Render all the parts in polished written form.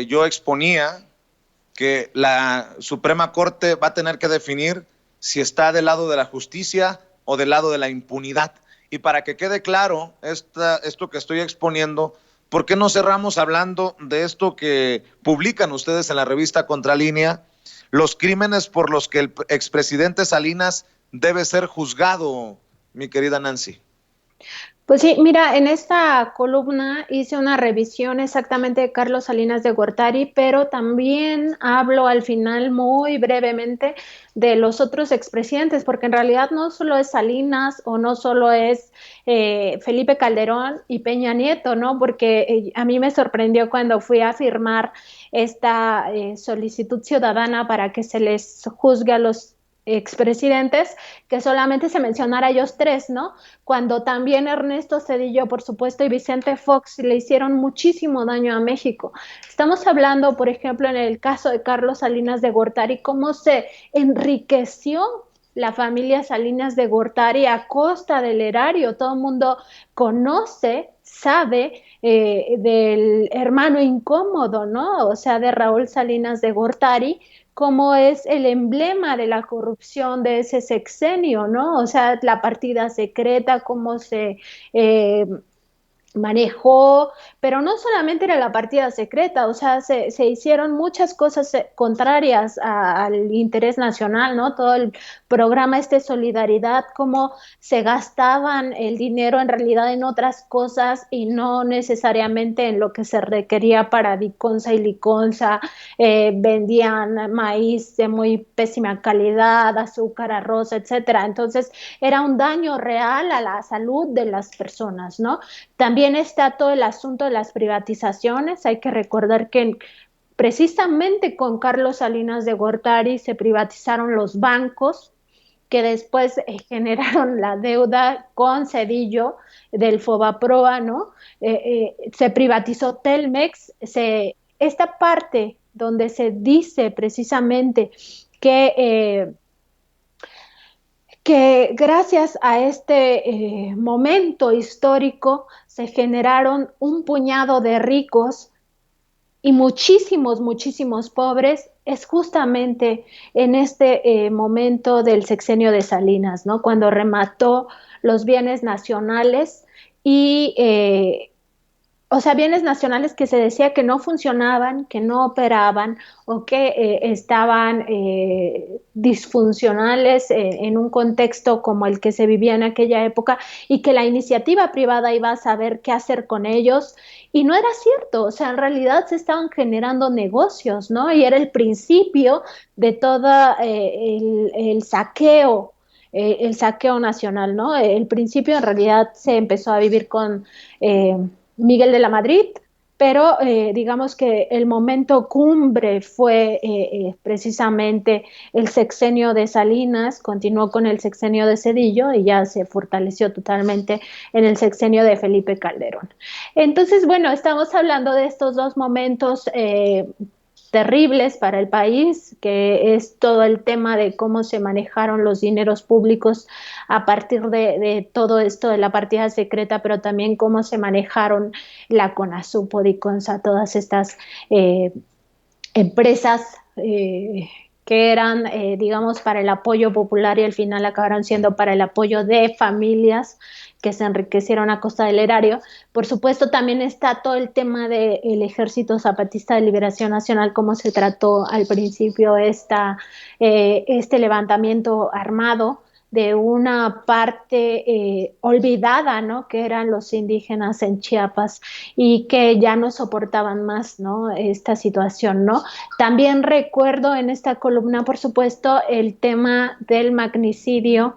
yo exponía que la Suprema Corte va a tener que definir si está del lado de la justicia o del lado de la impunidad. Y para que quede claro esto que estoy exponiendo, ¿por qué no cerramos hablando de esto que publican ustedes en la revista Contralínea? Los crímenes por los que el expresidente Salinas debe ser juzgado, mi querida Nancy. Pues sí, mira, en esta columna hice una revisión exactamente de Carlos Salinas de Gortari, pero también hablo al final muy brevemente de los otros expresidentes, porque en realidad no solo es Salinas o no solo es Felipe Calderón y Peña Nieto, ¿no? Porque a mí me sorprendió cuando fui a firmar esta solicitud ciudadana para que se les juzgue a los expresidentes, que solamente se mencionara a ellos tres, ¿no? Cuando también Ernesto Zedillo, por supuesto, y Vicente Fox le hicieron muchísimo daño a México. Estamos hablando, por ejemplo, en el caso de Carlos Salinas de Gortari, cómo se enriqueció la familia Salinas de Gortari a costa del erario. Todo el mundo conoce, sabe del hermano incómodo, ¿no? O sea, de Raúl Salinas de Gortari, como es el emblema de la corrupción de ese sexenio, ¿no? O sea, la partida secreta, cómo se manejó, pero no solamente era la partida secreta, o sea, se hicieron muchas cosas contrarias al interés nacional, ¿no? Todo el programa este Solidaridad, cómo se gastaban el dinero en realidad en otras cosas y no necesariamente en lo que se requería para Diconsa y Liconza, vendían maíz de muy pésima calidad, azúcar, arroz, etcétera. Entonces, era un daño real a la salud de las personas, ¿no? También está todo el asunto de las privatizaciones. Hay que recordar que precisamente con Carlos Salinas de Gortari se privatizaron los bancos que después generaron la deuda con Cedillo del Fobaproa, ¿no? Se privatizó Telmex, esta parte donde se dice precisamente que gracias a este momento histórico se generaron un puñado de ricos y muchísimos, muchísimos pobres, es justamente en este momento del sexenio de Salinas, ¿no? Cuando remató los bienes nacionales y o sea, bienes nacionales que se decía que no funcionaban, que no operaban o que estaban disfuncionales en un contexto como el que se vivía en aquella época y que la iniciativa privada iba a saber qué hacer con ellos. Y no era cierto, o sea, en realidad se estaban generando negocios, ¿no? Y era el principio de todo el saqueo. El saqueo nacional, ¿no? El principio en realidad se empezó a vivir con Miguel de la Madrid, pero digamos que el momento cumbre fue precisamente el sexenio de Salinas, continuó con el sexenio de Zedillo y ya se fortaleció totalmente en el sexenio de Felipe Calderón. Entonces, bueno, estamos hablando de estos dos momentos terribles para el país, que es todo el tema de cómo se manejaron los dineros públicos a partir de todo esto de la partida secreta, pero también cómo se manejaron la CONASUPO, DICONSA, todas estas empresas que eran, digamos, para el apoyo popular y al final acabaron siendo para el apoyo de familias que se enriquecieron a costa del erario. Por supuesto, también está todo el tema del Ejército Zapatista de Liberación Nacional, cómo se trató al principio este levantamiento armado de una parte olvidada, ¿no? Que eran los indígenas en Chiapas y que ya no soportaban más, ¿no? Esta situación, ¿no? También recuerdo en esta columna, por supuesto, el tema del magnicidio,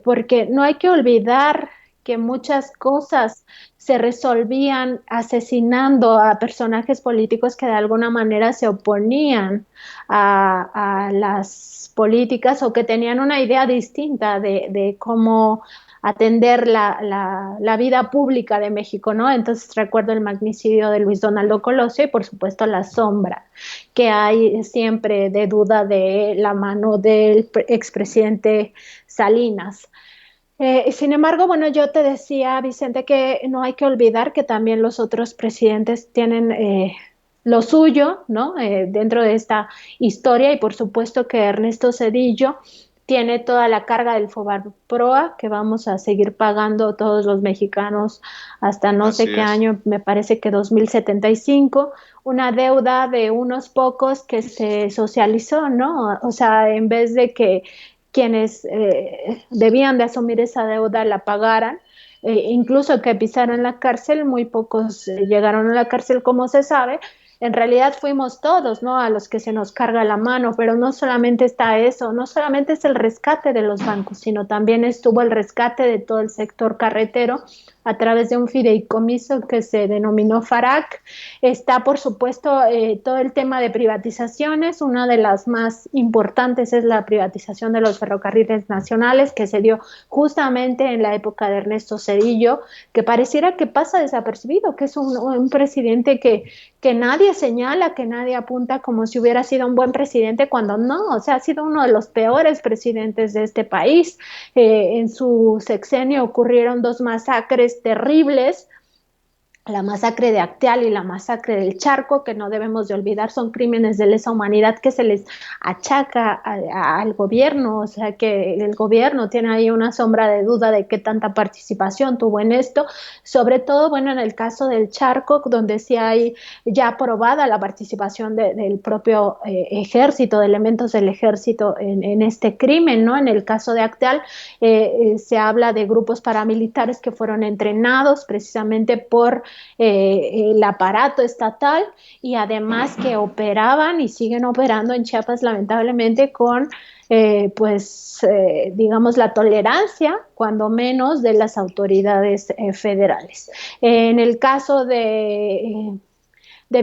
porque no hay que olvidar que muchas cosas se resolvían asesinando a personajes políticos que de alguna manera se oponían a las políticas o que tenían una idea distinta de cómo atender la vida pública de México, ¿no? Entonces recuerdo el magnicidio de Luis Donaldo Colosio y por supuesto la sombra que hay siempre de duda de la mano del expresidente Salinas. Sin embargo, bueno, yo te decía, Vicente, que no hay que olvidar que también los otros presidentes tienen lo suyo, ¿no? Dentro de esta historia y por supuesto que Ernesto Zedillo tiene toda la carga del Fobaproa que vamos a seguir pagando todos los mexicanos hasta no sé Así qué es. año, me parece que 2075, una deuda de unos pocos que se socializó, ¿no? O sea, en vez de que quienes debían de asumir esa deuda la pagaran, incluso que pisaron la cárcel, muy pocos llegaron a la cárcel, como se sabe. En realidad fuimos todos, ¿no? A los que se nos carga la mano, pero no solamente está eso, no solamente es el rescate de los bancos, sino también estuvo el rescate de todo el sector carretero a través de un fideicomiso que se denominó FARAC. Está, por supuesto, todo el tema de privatizaciones. Una de las más importantes es la privatización de los ferrocarriles nacionales, que se dio justamente en la época de Ernesto Zedillo, que pareciera que pasa desapercibido, que es un presidente que nadie señala, que nadie apunta como si hubiera sido un buen presidente, cuando no, o sea, ha sido uno de los peores presidentes de este país. En su sexenio ocurrieron dos masacres terribles, la masacre de Acteal y la masacre del Charco, que no debemos de olvidar, son crímenes de lesa humanidad que se les achaca al gobierno, o sea que el gobierno tiene ahí una sombra de duda de qué tanta participación tuvo en esto, sobre todo, bueno, en el caso del Charco, donde sí hay ya aprobada la participación del propio ejército, de elementos del ejército en este crimen, ¿no? En el caso de Acteal se habla de grupos paramilitares que fueron entrenados precisamente por el aparato estatal y además que operaban y siguen operando en Chiapas lamentablemente con digamos la tolerancia cuando menos de las autoridades federales. En el caso de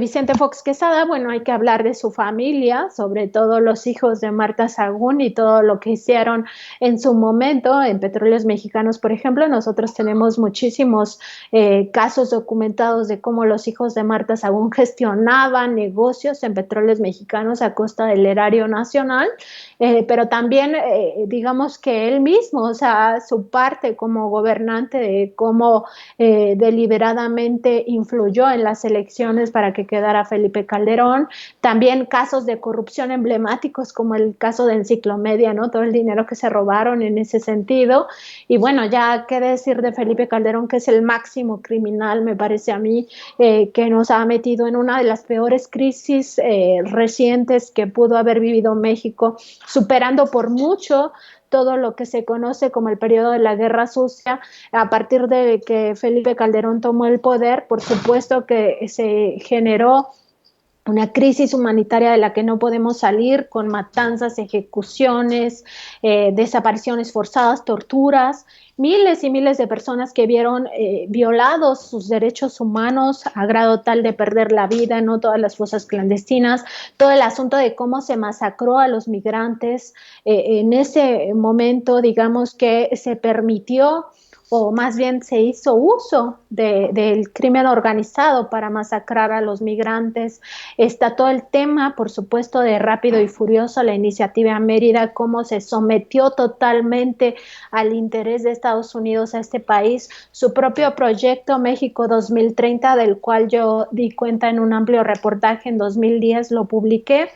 Vicente Fox Quesada, bueno, hay que hablar de su familia, sobre todo los hijos de Marta Sagún y todo lo que hicieron en su momento en Petróleos Mexicanos, por ejemplo. Nosotros tenemos muchísimos casos documentados de cómo los hijos de Marta Sagún gestionaban negocios en Petróleos Mexicanos a costa del erario nacional, pero también digamos que él mismo, o sea, su parte como gobernante de cómo deliberadamente influyó en las elecciones para que quedara Felipe Calderón, también casos de corrupción emblemáticos como el caso de Enciclomedia, ¿no? Todo el dinero que se robaron en ese sentido, y bueno, ya qué decir de Felipe Calderón, que es el máximo criminal, me parece a mí, que nos ha metido en una de las peores crisis recientes que pudo haber vivido México, superando por mucho todo lo que se conoce como el periodo de la Guerra Sucia. A partir de que Felipe Calderón tomó el poder, por supuesto que se generó una crisis humanitaria de la que no podemos salir, con matanzas, ejecuciones, desapariciones forzadas, torturas, miles y miles de personas que vieron violados sus derechos humanos a grado tal de perder la vida, no todas las fosas clandestinas, todo el asunto de cómo se masacró a los migrantes. En ese momento, digamos que se permitió o más bien se hizo uso del crimen organizado para masacrar a los migrantes. Está todo el tema, por supuesto, de Rápido y Furioso, la iniciativa Mérida, cómo se sometió totalmente al interés de Estados Unidos a este país, su propio proyecto México 2030, del cual yo di cuenta en un amplio reportaje en 2010, lo publiqué,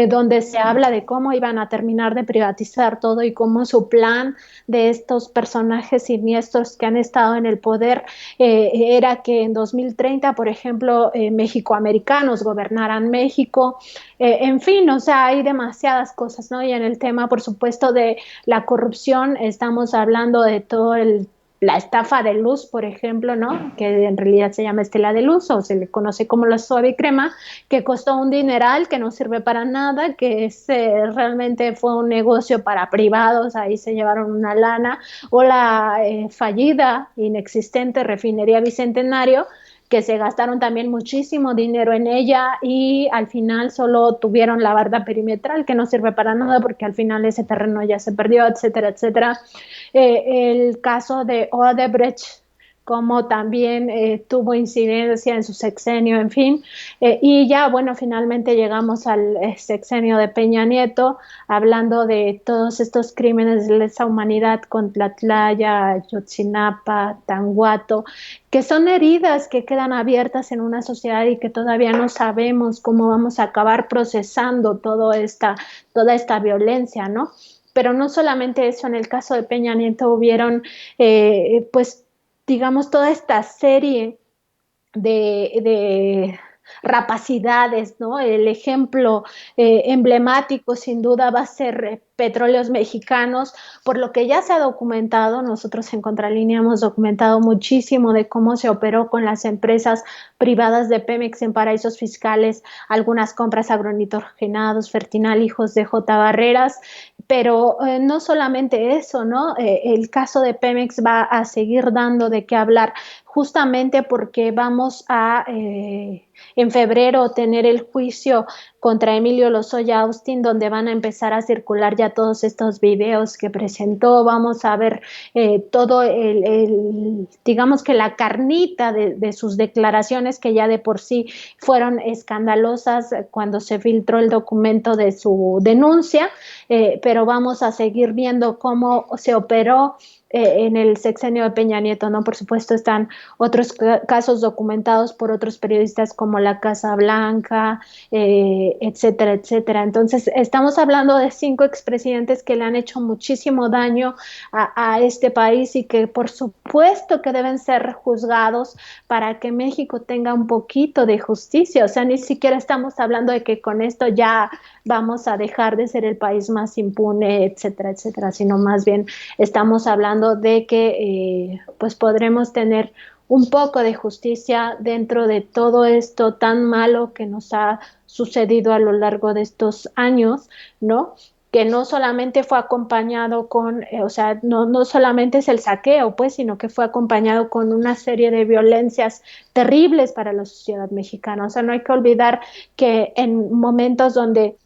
donde se habla de cómo iban a terminar de privatizar todo y cómo su plan de estos personajes siniestros que han estado en el poder era que en 2030, por ejemplo, mexicoamericanos gobernaran México. En fin, o sea, hay demasiadas cosas, ¿no? Y en el tema, por supuesto, de la corrupción, estamos hablando de todo la estafa de luz, por ejemplo, ¿no? Que en realidad se llama Estela de Luz o se le conoce como la suave crema, que costó un dineral, que no sirve para nada, que realmente fue un negocio para privados, ahí se llevaron una lana, o la fallida, inexistente refinería Bicentenario, que se gastaron también muchísimo dinero en ella y al final solo tuvieron la barda perimetral que no sirve para nada porque al final ese terreno ya se perdió, etcétera, etcétera. El caso de Odebrecht como también tuvo incidencia en su sexenio, en fin. Y ya, bueno, finalmente llegamos al sexenio de Peña Nieto, hablando de todos estos crímenes de lesa humanidad con Tlatlaya, Ayotzinapa, Tanguato, que son heridas que quedan abiertas en una sociedad y que todavía no sabemos cómo vamos a acabar procesando toda esta violencia, ¿no? Pero no solamente eso, en el caso de Peña Nieto hubieron, pues, digamos, toda esta serie de rapacidades, ¿no? El ejemplo emblemático sin duda va a ser Petróleos Mexicanos, por lo que ya se ha documentado. Nosotros en Contralínea hemos documentado muchísimo de cómo se operó con las empresas privadas de Pemex en paraísos fiscales, algunas compras agronitrogenados, Fertinal, hijos de J. Barreras, pero no solamente eso, ¿no? El caso de Pemex va a seguir dando de qué hablar, justamente porque vamos a en febrero tener el juicio contra Emilio Lozoya Austin, donde van a empezar a circular ya todos estos videos que presentó. Vamos a ver todo digamos que la carnita de sus declaraciones, que ya de por sí fueron escandalosas cuando se filtró el documento de su denuncia, pero vamos a seguir viendo cómo se operó en el sexenio de Peña Nieto, ¿no? Por supuesto están otros casos documentados por otros periodistas como la Casa Blanca, etcétera, etcétera. Entonces estamos hablando de 5 expresidentes que le han hecho muchísimo daño a este país y que por supuesto que deben ser juzgados para que México tenga un poquito de justicia. O sea, ni siquiera estamos hablando de que con esto ya vamos a dejar de ser el país más impune, etcétera, etcétera, sino más bien estamos hablando de que pues podremos tener un poco de justicia dentro de todo esto tan malo que nos ha sucedido a lo largo de estos años, ¿no? Que no solamente fue acompañado con, o sea, no solamente es el saqueo, pues, sino que fue acompañado con una serie de violencias terribles para la sociedad mexicana. O sea, no hay que olvidar que en momentos donde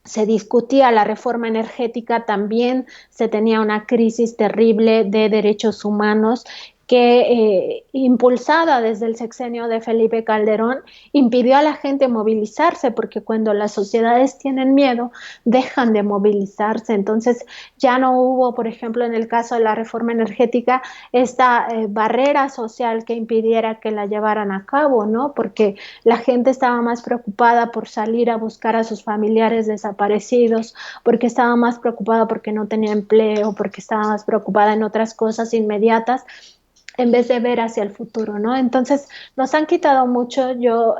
se discutía la reforma energética, también se tenía una crisis terrible de derechos humanos que, impulsada desde el sexenio de Felipe Calderón, impidió a la gente movilizarse, porque cuando las sociedades tienen miedo, dejan de movilizarse. Entonces ya no hubo, por ejemplo, en el caso de la reforma energética, esta barrera social que impidiera que la llevaran a cabo, ¿no? Porque la gente estaba más preocupada por salir a buscar a sus familiares desaparecidos, porque estaba más preocupada porque no tenía empleo, porque estaba más preocupada en otras cosas inmediatas, en vez de ver hacia el futuro, ¿no? Entonces, nos han quitado mucho. Yo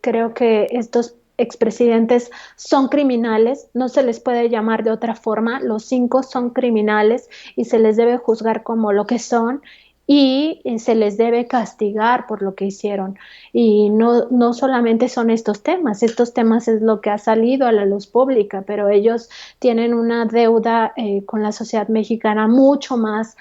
creo que estos expresidentes son criminales, no se les puede llamar de otra forma, los 5 son criminales y se les debe juzgar como lo que son y se les debe castigar por lo que hicieron. Y no solamente son estos temas es lo que ha salido a la luz pública, pero ellos tienen una deuda con la sociedad mexicana mucho más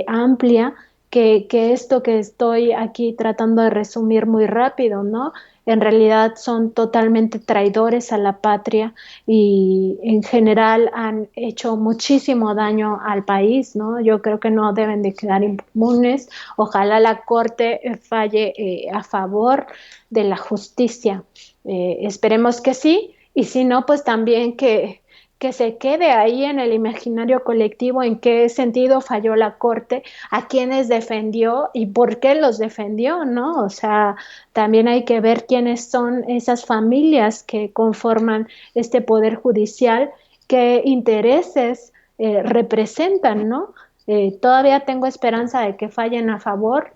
amplia que esto que estoy aquí tratando de resumir muy rápido, ¿no? En realidad son totalmente traidores a la patria y en general han hecho muchísimo daño al país, ¿no? Yo creo que no deben de quedar impunes. Ojalá la Corte falle a favor de la justicia. Esperemos que sí, y si no, pues también que se quede ahí en el imaginario colectivo en qué sentido falló la Corte, a quiénes defendió y por qué los defendió, ¿no? O sea, también hay que ver quiénes son esas familias que conforman este poder judicial, qué intereses representan, ¿no? Todavía tengo esperanza de que fallen a favor,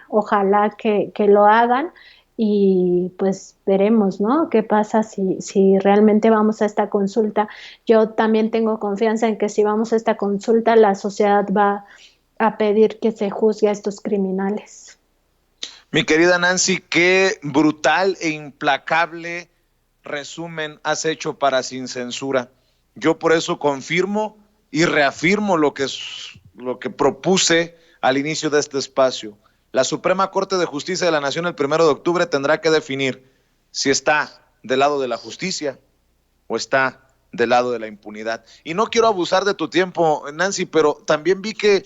ojalá que lo hagan y pues veremos, ¿no? ¿Qué pasa si realmente vamos a esta consulta? Yo también tengo confianza en que si vamos a esta consulta, la sociedad va a pedir que se juzgue a estos criminales. Mi querida Nancy, qué brutal e implacable resumen has hecho para Sin Censura. Yo por eso confirmo y reafirmo lo que propuse al inicio de este espacio. La Suprema Corte de Justicia de la Nación el 1 de octubre tendrá que definir si está del lado de la justicia o está del lado de la impunidad. Y no quiero abusar de tu tiempo, Nancy, pero también vi que